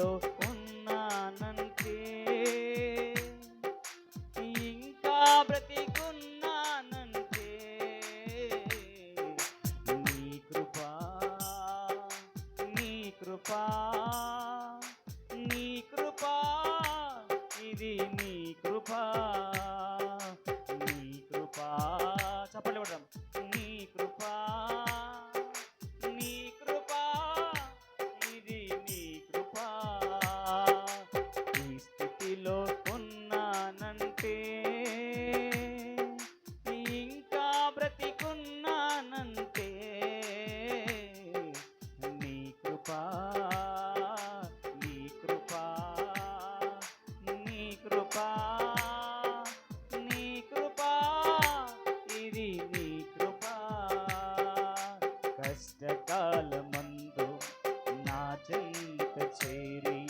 స్థితిలో ఉన్నానంటే, ఇంకా బ్రతికున్నానంటే నీ కృపా, నీ కృపా, నీ కృపా, ఇది నీ కృపా, నీ కృపా. చప్పట్లు కొడదాం. నీ కృపా, నీ కృపా, ఇది నీ కృపా. ఈ స్థితిలో ఉన్నానంటే, ఇంకా బ్రతికున్నానంటే నీ కృపా, నీ కృపా, నీ కృపా, నీ కృపా, ఇది నీ కృపా. కష్టకాలమందు నా చెంత చేరి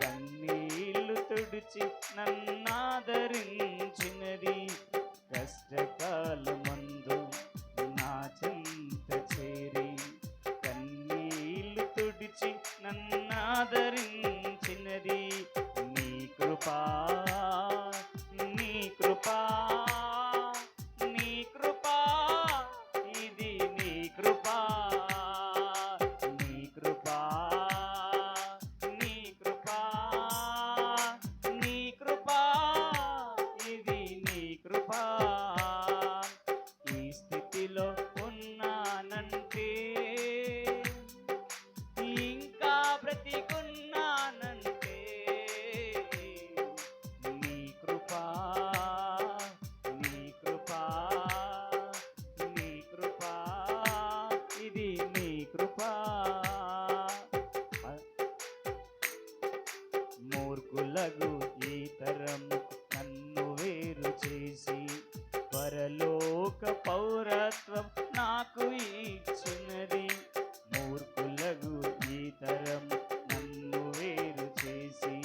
కన్నీళ్లు తుడిచి నన్నాదరించినది. కష్టకాలమందు నా చెంత చేరి కన్నీళ్లు తుడిచి నన్నాదరించినది నీ కృపా, నీ కృపా, నీ కృపా, ఇది నీ కృపా, నీ కృపా, నీ కృపా, నీ కృపా, ఇది నీ కృపా. ఈ స్థితిలో ఉన్నానంటే, ఇంకా బ్రతికున్నానంటే నీ కృపా, నీ కృపా, నీ కృపా, ఇది నీ కృపా. మూర్ఖులగు ఈ తరము నన్ను వేరు చేసి పరలోక పౌరత్వం నాకు ఇచ్చినది. మూర్ఖులగు ఈ తరము నన్ను వేరు చేసి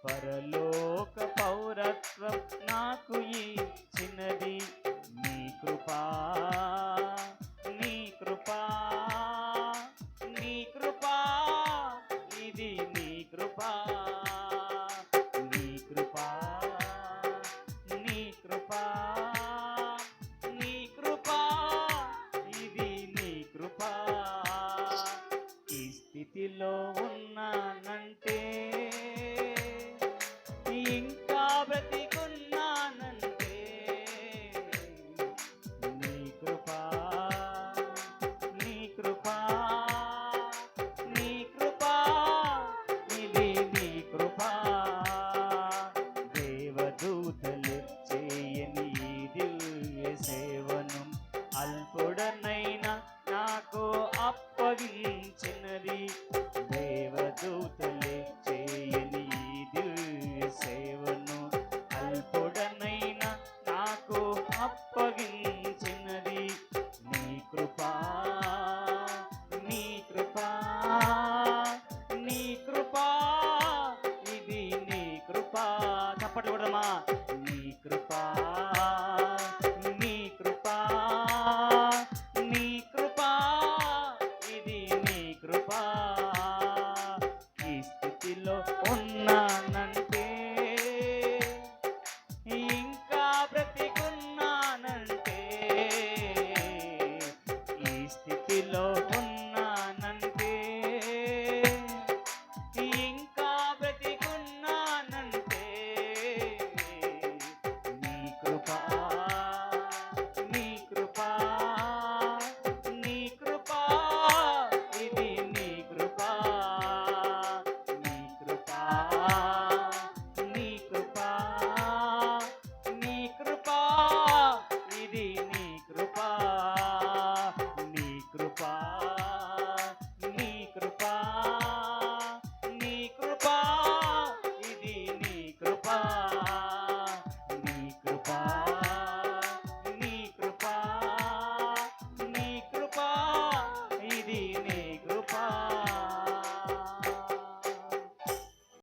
పరలోక పౌరత్వం నాకు ఇచ్చినది నీ కృపా, నీ కృపా, నీ కృపా, ఇది నీ కృపా, నీ కృపా, నీ కృపా, నీ కృపా, ఇది నీ కృపా. ఈ స్థితిలో ఉన్నానంటే